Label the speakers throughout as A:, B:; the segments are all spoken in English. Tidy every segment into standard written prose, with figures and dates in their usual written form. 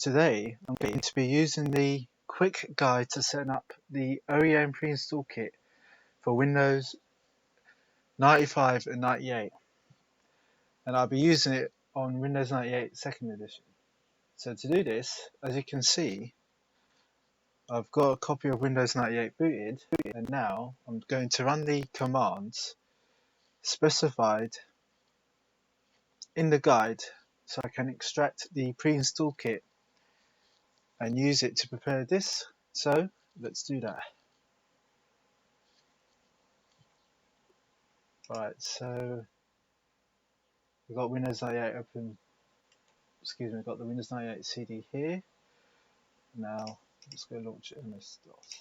A: Today I'm going to be using the quick guide to setting up the OEM Preinstall Kit for Windows 95 and 98, and I'll be using it on Windows 98 2nd edition. So to do this, as you can see, I've got a copy of Windows 98 booted, and now I'm going to run the commands specified in the guide so I can extract the Preinstall Kit and use it to prepare this. So let's do that. Right, so we've got Windows 98 open, we've got the Windows 98 CD here. Now let's go launch MS-DOS.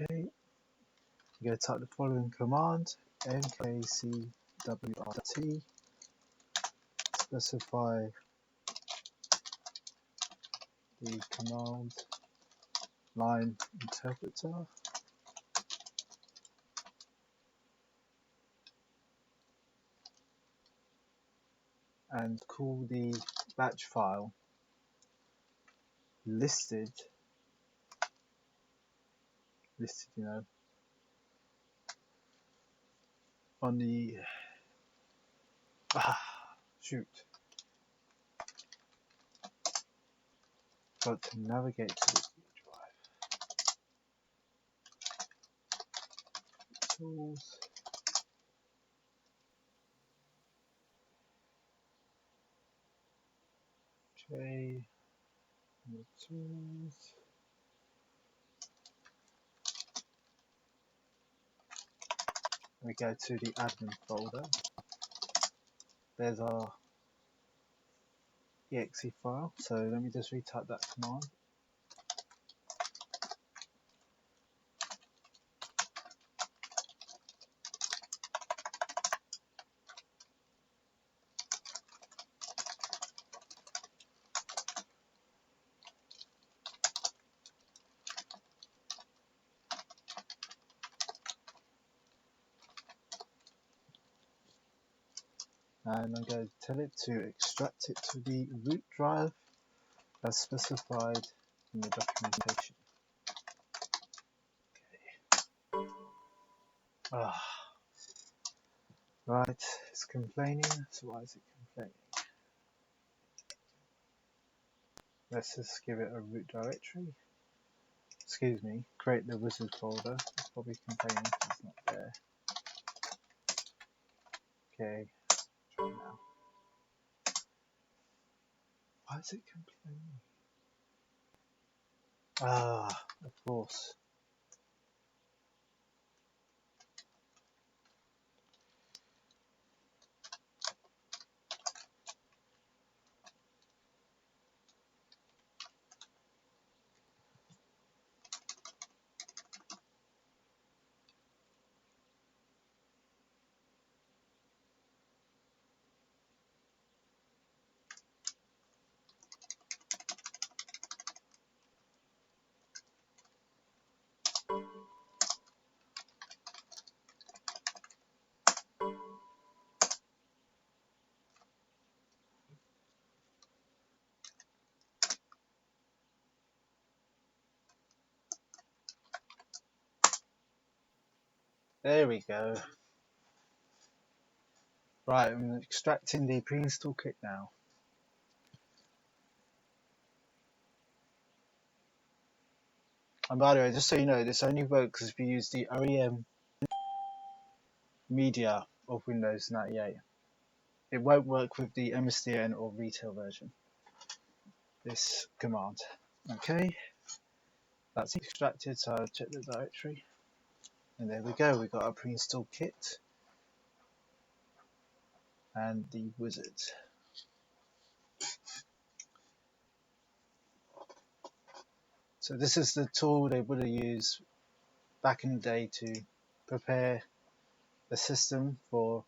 A: Okay, you're going to type the following command, mkcwrt, specify the command line interpreter, and call the batch file listed, on the got to navigate to the drive. Tools. Okay. Tools. We go to the admin folder. There's our exe file. So let me just retype that command. And I'm going to tell it to extract it to the root drive as specified in the documentation. Okay. Right, it's complaining. So why is it complaining? Let's just give it a root directory. Excuse me, create the wizard folder. It's probably complaining because it's not there. Okay, try now. Why is it complaining? Of course. There we go. Right, I'm extracting the Preinstall Kit now. And by the way, just so you know, this only works if you use the OEM media of Windows 98. It won't work with the MSDN or retail version. This command. Okay, that's extracted, so I'll check the directory. And there we go, we got our Preinstall Kit and the wizard. So this is the tool they would have used back in the day to prepare the system for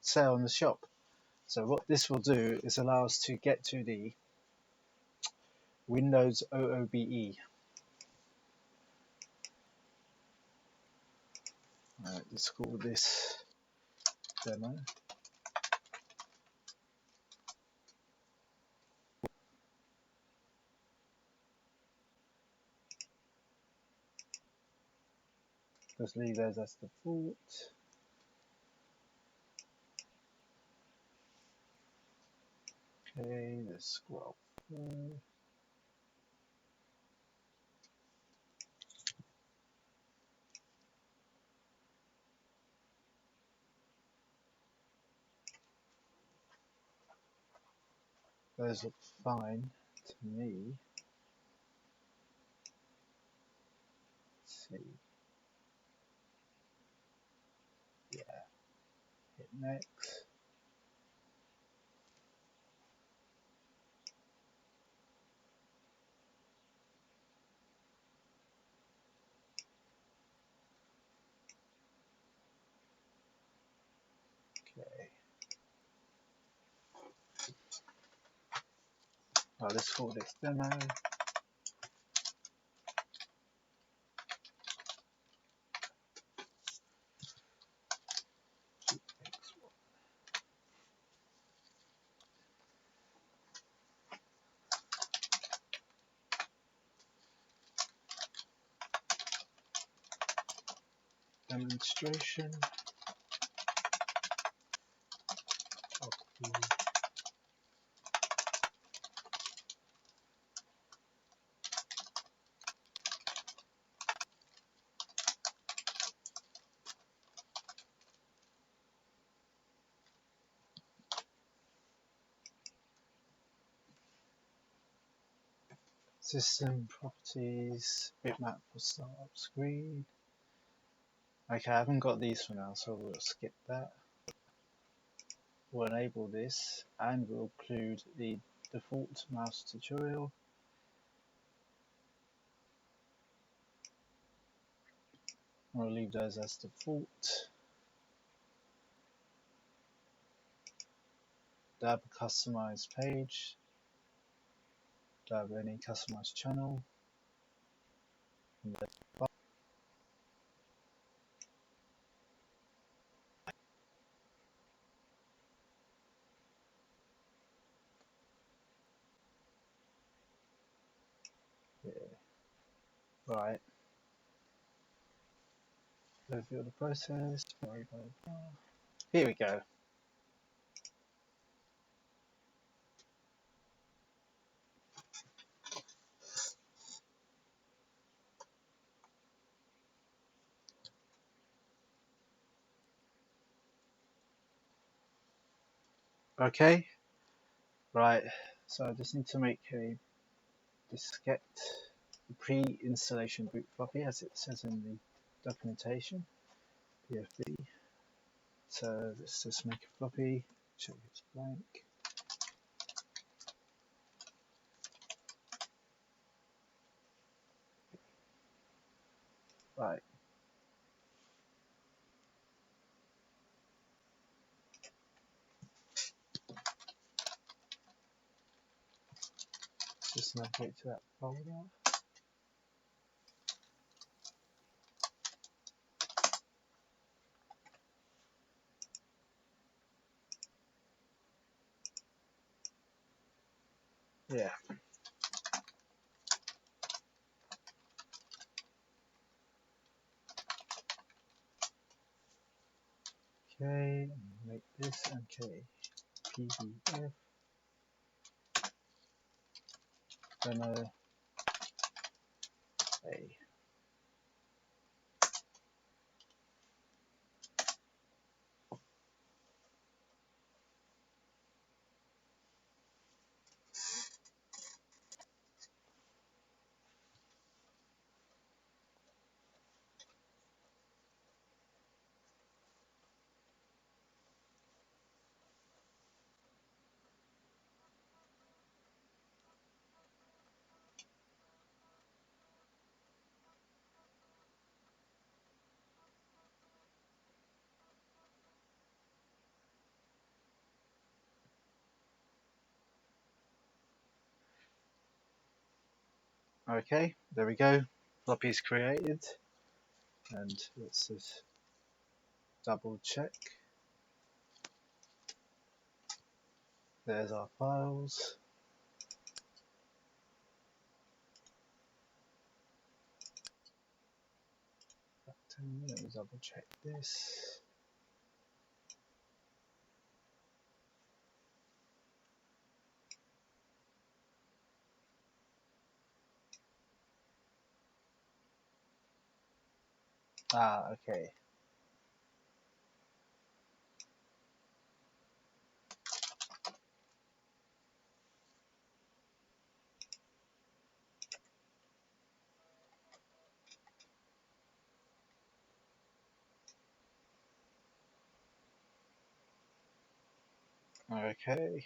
A: sale in the shop. So what this will do is allow us to get to the Windows OOBE. Let's call this demo. Just leave those as default. Okay, let's scroll through. Those look fine to me. Let's see. Yeah, hit next. Okay. Oh, let's call this demo. Demonstration. Okay. System properties, bitmap for startup screen. Okay, I haven't got these for now, so we'll skip that. We'll enable this and we'll include the default mouse tutorial. We'll leave those as default. Do I have a customized page? Do I have any customized channel? Yeah. Right. Reveal the process. Blah, blah, blah. Here we go. Okay. Right. So I just need to make a diskette pre-installation boot floppy, as it says in the documentation. PFB. So let's just make a floppy. Check it's blank. Right. Just navigate to that folder. Yeah. Okay. Make this okay. PDF demo A. Okay, there we go. Floppy is created, and let's just double check. There's our files. Let me double check this. Okay. Okay.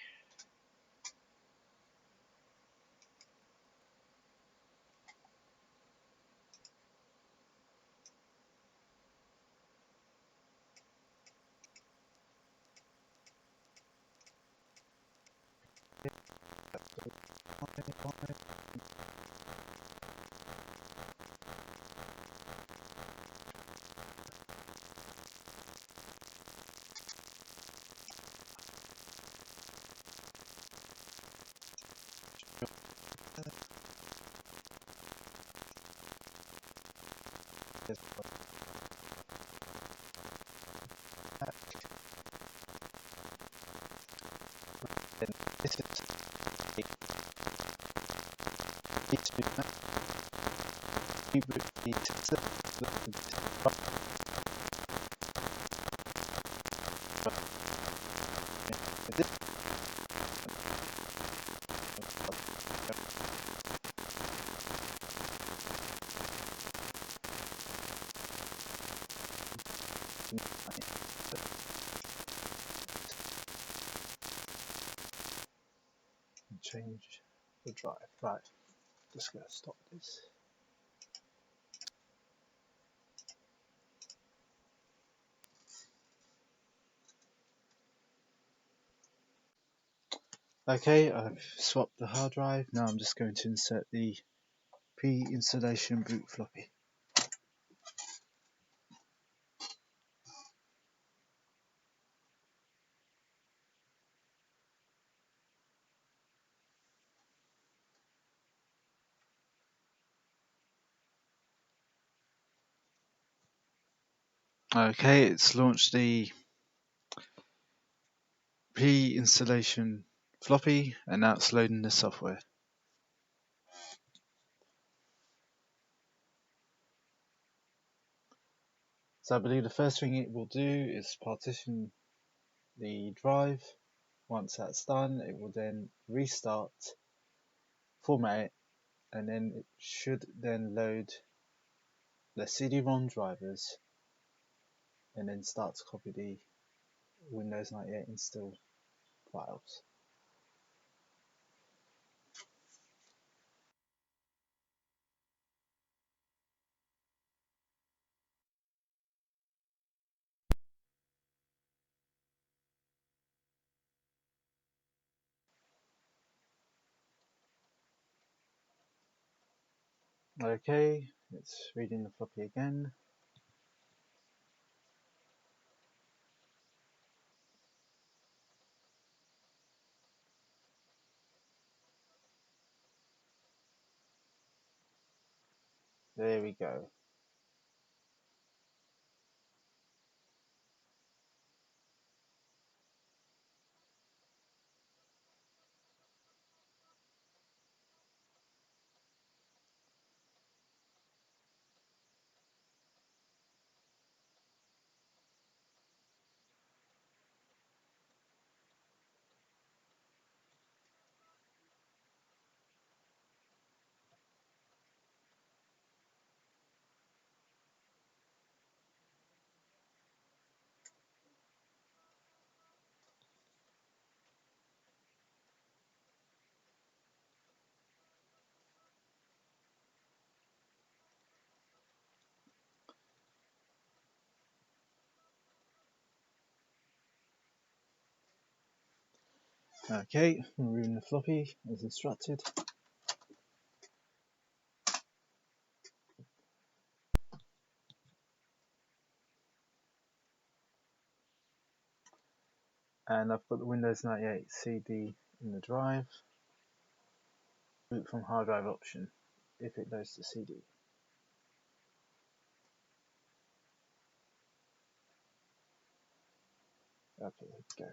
A: This is change the drive. Right, just gonna stop this. Okay, I've swapped the hard drive. Now I'm just going to insert the pre-installation boot floppy. Okay, it's launched the pre-installation floppy and now it's loading the software. So I believe the first thing it will do is partition the drive. Once that's done, it will then restart, format it, and then it should then load the CD-ROM drivers and then start to copy the Windows 98 installed files. Okay, it's reading the floppy again. There we go. Okay, removing the floppy as instructed. And I've got the Windows 98 CD in the drive. Boot from hard drive option if it loads the CD. Okay, here we go.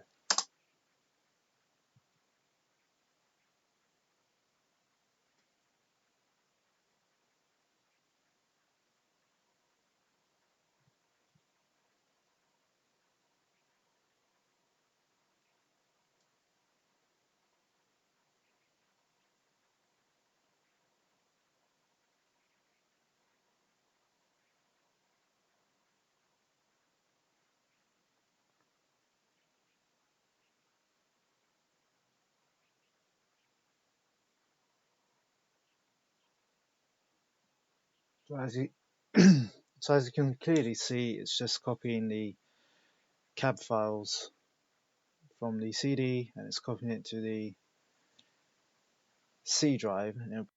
A: So as you so as you can clearly see, it's just copying the cab files from the CD and it's copying it to the C drive. And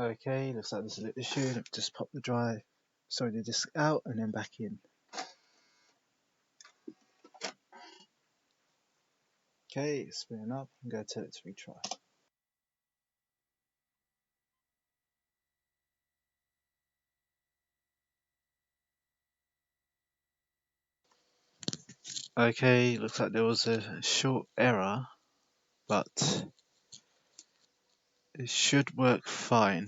A: okay, looks like there's a little issue. Let me just pop the disk out and then back in. Okay, it's spinning up. I'm going to tell it to retry. Okay, looks like there was a short error, but it should work fine.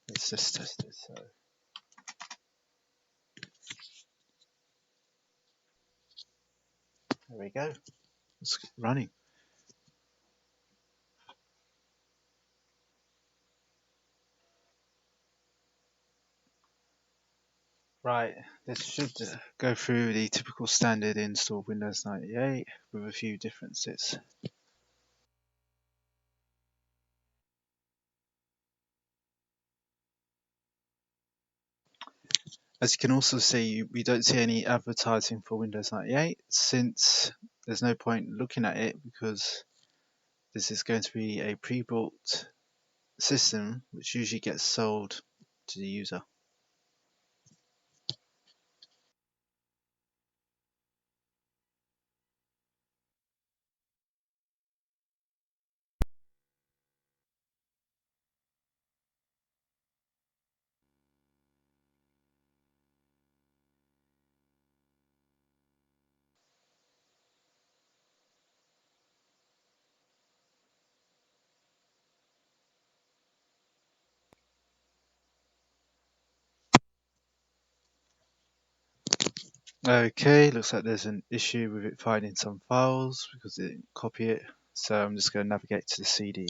A: Let's just test it. So there we go. It's running. Right, this should go through the typical standard install of Windows 98 with a few differences. As you can also see, we don't see any advertising for Windows 98 since there's no point looking at it because this is going to be a pre-built system which usually gets sold to the user. Okay, looks like there's an issue with it finding some files because it didn't copy it. So I'm just going to navigate to the CD.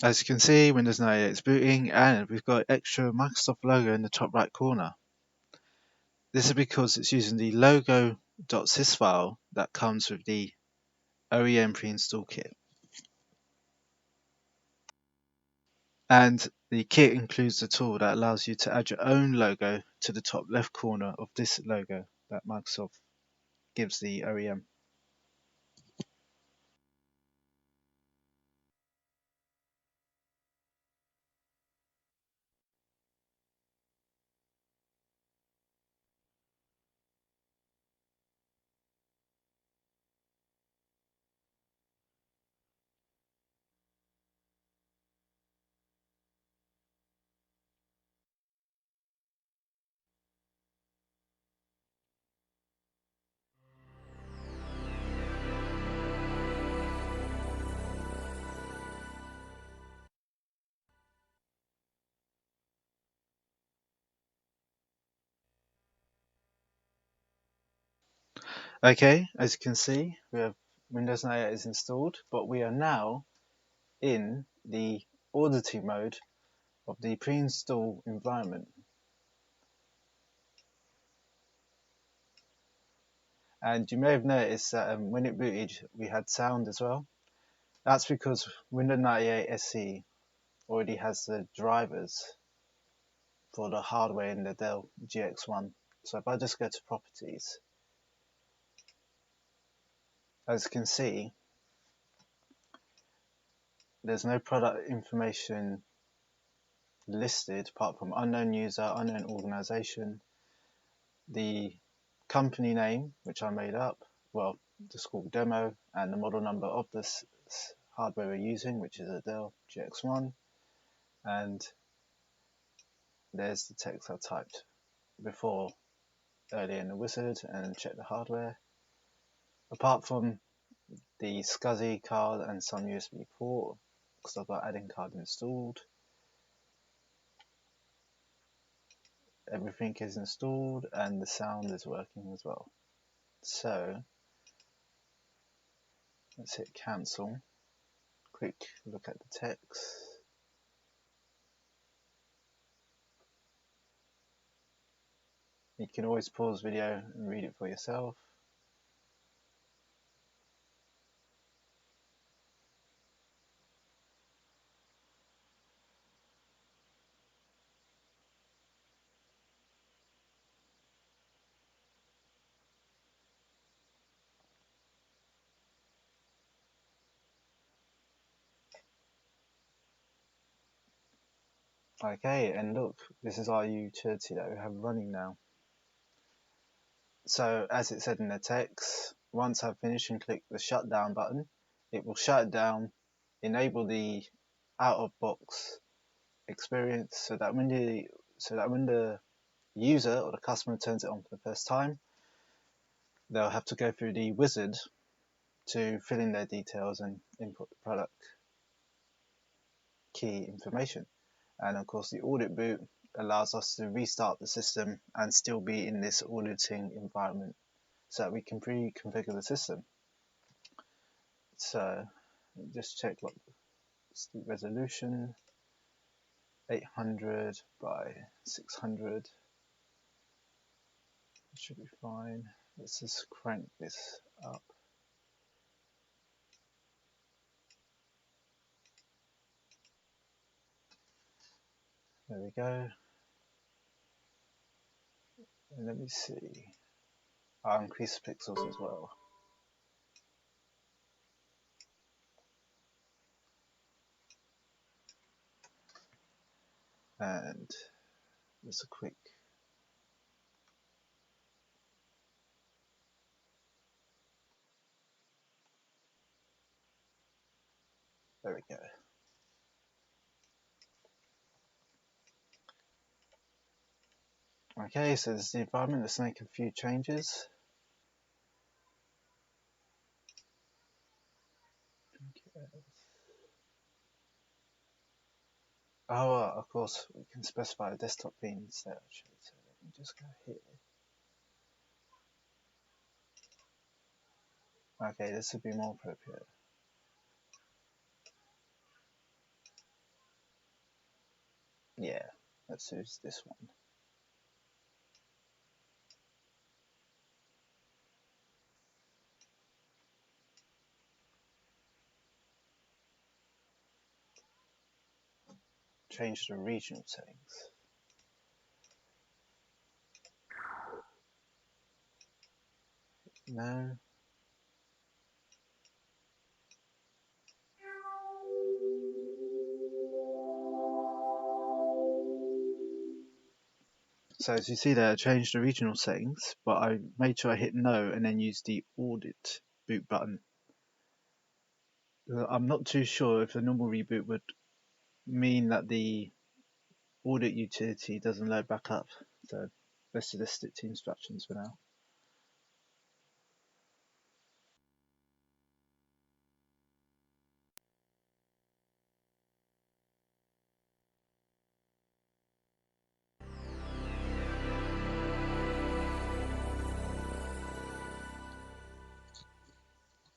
A: As you can see, Windows 98 is booting, and we've got extra Microsoft logo in the top right corner. This is because it's using the logo.sys file that comes with the OEM Preinstall Kit. And the kit includes a tool that allows you to add your own logo to the top left corner of this logo that Microsoft gives the OEM. Okay, as you can see, we have Windows 98 is installed, but we are now in the auditing mode of the pre-install environment. And you may have noticed that when it booted, we had sound as well. That's because Windows 98 SE already has the drivers for the hardware in the Dell GX1. So if I just go to properties, as you can see, there's no product information listed apart from unknown user, unknown organization, the company name, which I made up, well, just called demo, and the model number of this hardware we're using, which is a Dell GX1, and there's the text I typed before earlier in the wizard and check the hardware. Apart from the SCSI card and some USB port, because I've got add-in card installed, everything is installed and the sound is working as well. So let's hit cancel. Quick look at the text. You can always pause video and read it for yourself. Okay, and look, this is our utility that we have running now. So as it said in the text, once I've finished and click the shutdown button, it will shut it down, enable the out-of-box experience so that when the user or the customer turns it on for the first time, they'll have to go through the wizard to fill in their details and input the product key information. And of course, the audit boot allows us to restart the system and still be in this auditing environment so that we can pre-configure the system. So just check what the resolution, 800 by 600 should be fine. Let's just crank this up. There we go. And let me see. I'll increase the pixels as well. And just a quick. There we go. Okay, so this is the environment. Let's make a few changes. Oh, of course, we can specify a desktop theme instead. Actually, so let me just go here. Okay, this would be more appropriate. Let's use this one. Change the regional settings. No. So as you see there, I changed the regional settings, but I made sure I hit no and then use the audit boot button. I'm not too sure if a normal reboot would mean that the audit utility doesn't load back up. So let's just stick to instructions for now.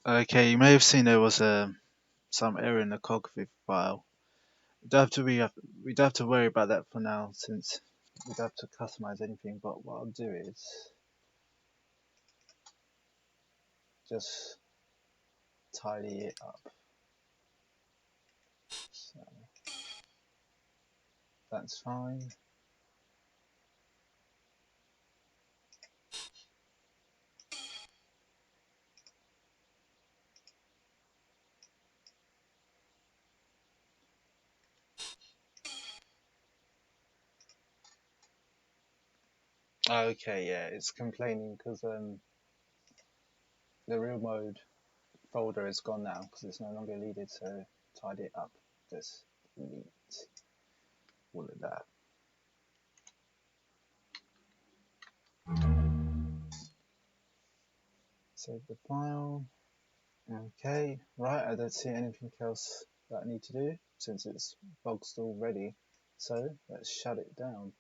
A: Okay, you may have seen there was some error in the cogviv file. We don't have to worry about that for now, since we don't have to customize anything. But what I'll do is just tidy it up. So that's fine. Okay, yeah, it's complaining because the real mode folder is gone now because it's no longer needed. So tidy it up. Just delete all of that. Save the file. Okay, right, I don't see anything else that I need to do since it's bug still ready. So let's shut it down.